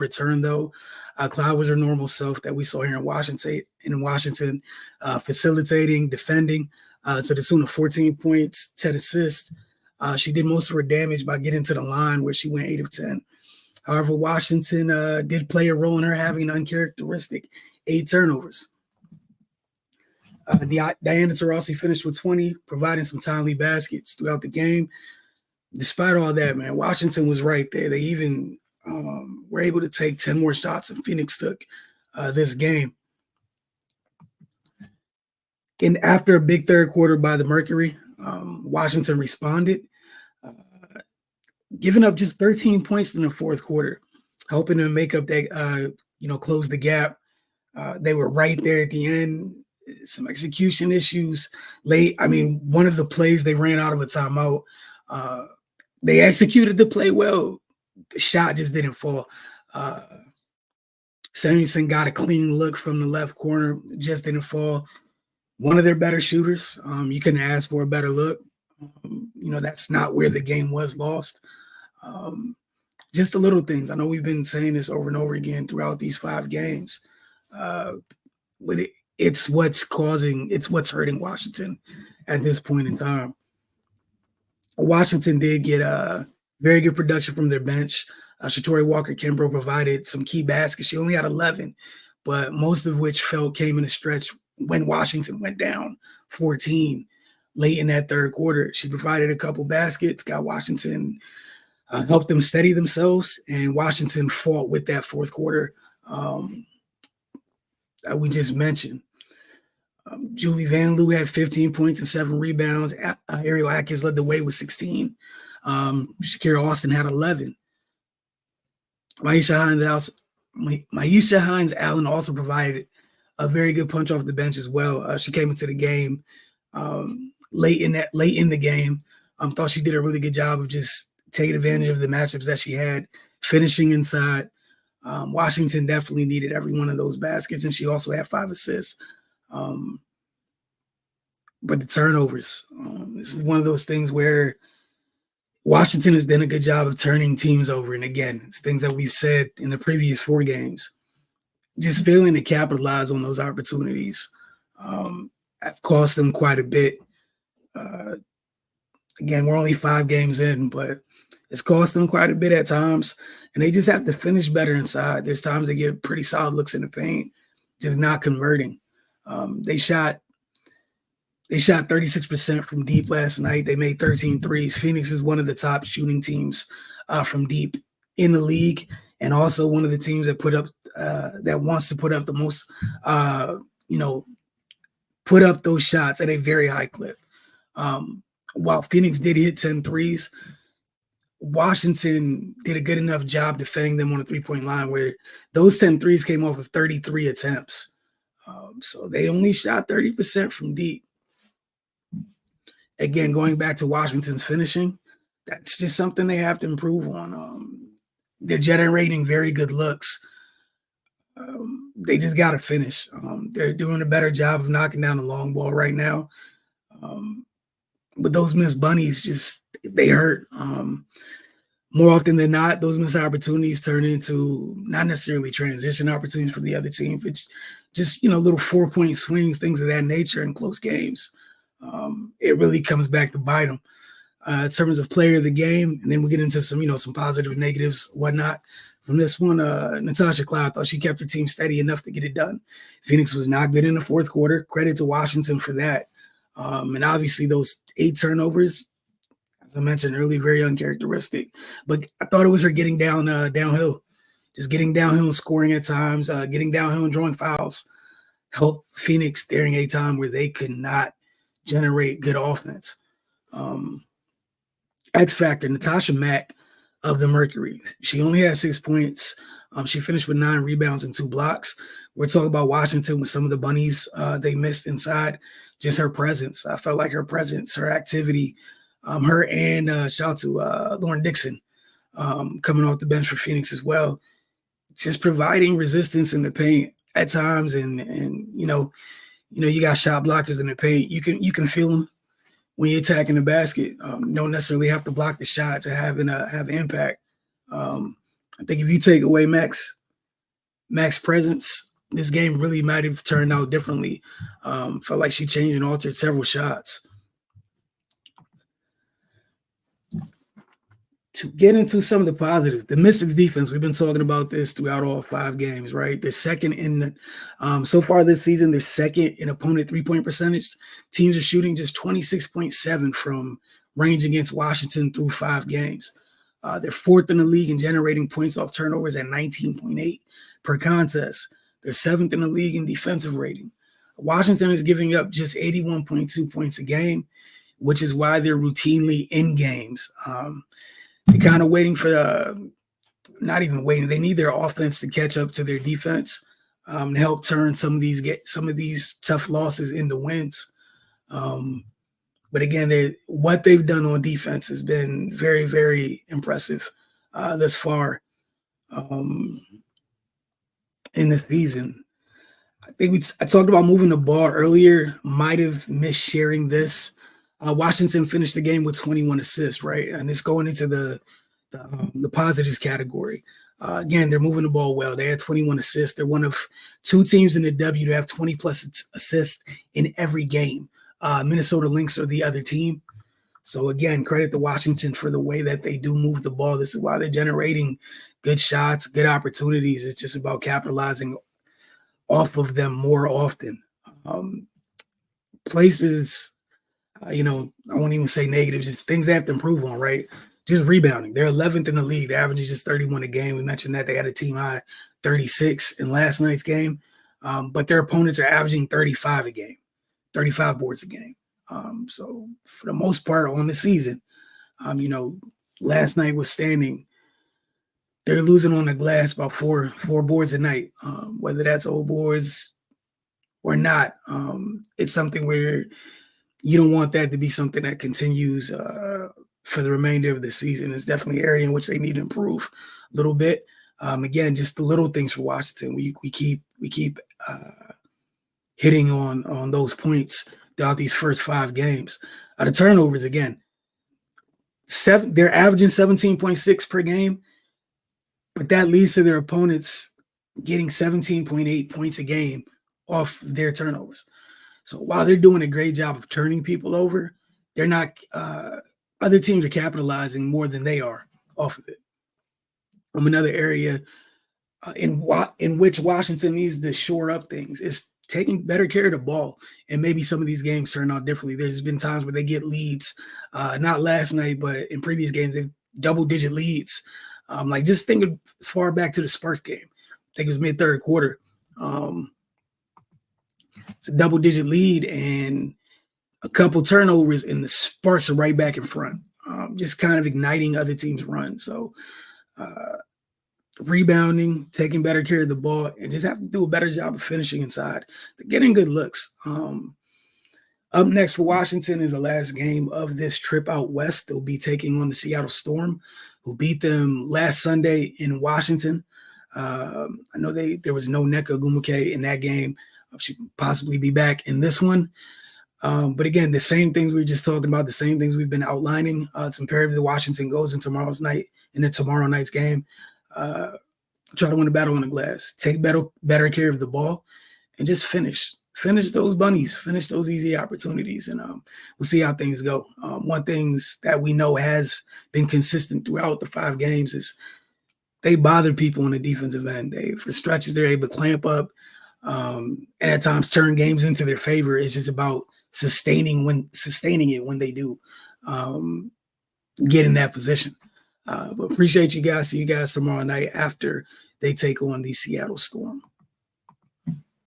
return, though. Cloud was her normal self that we saw here in Washington, facilitating, defending, to the tune of 14 points, 10 assists. She did most of her damage by getting to the line where she went 8 of 10. However, Washington did play a role in her having an uncharacteristic 8 turnovers. Diana Taurasi finished with 20, providing some timely baskets throughout the game. Despite all that, man, Washington was right there. They even were able to take 10 more shots than Phoenix took this game. And after a big third quarter by the Mercury, Washington responded, giving up just 13 points in the fourth quarter, hoping to make up that, close the gap. They were right there at the end. Some execution issues late. I mean, one of the plays, they ran out of a timeout. They executed the play well. The shot just didn't fall. Samuelson got a clean look from the left corner, just didn't fall. One of their better shooters. You couldn't ask for a better look. That's not where the game was lost. Just the little things. I know we've been saying this over and over again throughout these 5 games. But it's what's hurting Washington at this point in time. Washington did get very good production from their bench. Shatori Walker-Kimbrough provided some key baskets. She only had 11, but most of which came in a stretch when Washington went down 14 late in that third quarter. She provided a couple baskets, got Washington, helped them steady themselves, and Washington fought with that fourth quarter that we just mentioned. Julie Van Loo had 15 points and 7 rebounds. Ariel Atkins led the way with 16. Shakira Austin had 11. Maisha Hines-Allen also provided a very good punch off the bench as well. She came into the game late in the game. Thought she did a really good job of just taking advantage of the matchups that she had, finishing inside. Washington definitely needed every one of those baskets, and she also had 5 assists. But the turnovers, this is one of those things where Washington has done a good job of turning teams over. And again, it's things that we've said in the previous 4 games. Just failing to capitalize on those opportunities have cost them quite a bit. Again, we're only 5 games in, but it's cost them quite a bit at times. And they just have to finish better inside. There's times they get pretty solid looks in the paint, just not converting. They shot 36% from deep last night. They made 13 threes. Phoenix is one of the top shooting teams from deep in the league, and also one of the teams that wants to put up the most, put up those shots at a very high clip. While Phoenix did hit 10 threes, Washington did a good enough job defending them on the 3-point line where those 10 threes came off of 33 attempts. So they only shot 30% from deep. Again, going back to Washington's finishing, that's just something they have to improve on. They're generating very good looks. They just got to finish. They're doing a better job of knocking down the long ball right now. But those missed bunnies they hurt. More often than not, those missed opportunities turn into not necessarily transition opportunities for the other team, but just, little 4-point swings, things of that nature in close games. It really comes back to bite them. In terms of player of the game, and then we get into some positive, negatives, whatnot. From this one, Natasha Cloud thought she kept her team steady enough to get it done. Phoenix was not good in the fourth quarter. Credit to Washington for that. And obviously those 8 turnovers, as I mentioned earlier, very uncharacteristic. But I thought it was her getting downhill, just getting downhill and scoring at times, getting downhill and drawing fouls, helped Phoenix during a time where they could not generate good offense. X Factor, Natasha Mack of the Mercury. She only had 6 points. She finished with 9 rebounds and 2 blocks. We're talking about Washington with some of the bunnies they missed inside. Just her presence. I felt like her presence, her activity, her and shout out to Lauren Dixon coming off the bench for Phoenix as well. Just providing resistance in the paint at times, and you got shot blockers in the paint. You can feel them when you're attacking the basket. Don't necessarily have to block the shot to have impact. I think if you take away Max presence, this game really might have turned out differently. Felt like she changed and altered several shots. To get into some of the positives, the Mystics defense, we've been talking about this throughout all 5 games, right? They're second in, so far this season, they're second in opponent 3-point percentage. Teams are shooting just 26.7 from range against Washington through 5 games. They're fourth in the league in generating points off turnovers at 19.8 per contest. They're seventh in the league in defensive rating. Washington is giving up just 81.2 points a game, which is why they're routinely in games. They're kind of waiting for not even waiting. They need their offense to catch up to their defense to help turn some of these tough losses into wins. But again, what they've done on defense has been very, very impressive thus far in the season. I talked about moving the ball earlier. Might have missed sharing this. Washington finished the game with 21 assists, right? And it's going into the positives category. Again, they're moving the ball well. They had 21 assists. They're one of 2 teams in the W to have 20-plus assists in every game. Minnesota Lynx are the other team. So, again, credit to Washington for the way that they do move the ball. This is why they're generating good shots, good opportunities. It's just about capitalizing off of them more often. Places – I won't even say negatives, just things they have to improve on, right? Just rebounding. They're 11th in the league. They're averaging just 31 a game. We mentioned that they had a team high 36 in last night's game. But their opponents are averaging 35 a game, 35 boards a game. So for the most part on the season, last night was standing. They're losing on the glass about four boards a night, whether that's old boards or not. It's something where you don't want that to be something that continues for the remainder of the season. It's definitely an area in which they need to improve a little bit. Again, just the little things for Washington. We keep hitting on those points throughout these first 5 games. The turnovers, again, they're averaging 17.6 per game, but that leads to their opponents getting 17.8 points a game off their turnovers. So while they're doing a great job of turning people over, they're not. Other teams are capitalizing more than they are off of it. Another area in which Washington needs to shore up things is taking better care of the ball, and maybe some of these games turn out differently. There's been times where they get leads, not last night, but in previous games, they've double-digit leads. Just think of as far back to the Sparks game. I think it was mid-third quarter. It's a double-digit lead and a couple turnovers, and the Sparks are right back in front, just kind of igniting other teams' runs. So rebounding, taking better care of the ball, and just have to do a better job of finishing inside. They're getting good looks. Up next for Washington is the last game of this trip out west. They'll be taking on the Seattle Storm, who beat them last Sunday in Washington. I know there was no Nneka Ogwumike in that game. She could possibly be back in this one. But again, the same things we were just talking about, the same things we've been outlining. It's imperative that Washington goes in tomorrow night's game. Try to win a battle on the glass. Take better care of the ball, and just finish those bunnies. Finish those easy opportunities, and we'll see how things go. One thing that we know has been consistent throughout the 5 games is they bother people on the defensive end. For stretches, they're able to clamp up. And at times turn games into their favor. It's just about sustaining it when they do get in that position. But appreciate you guys. See you guys tomorrow night after they take on the Seattle Storm.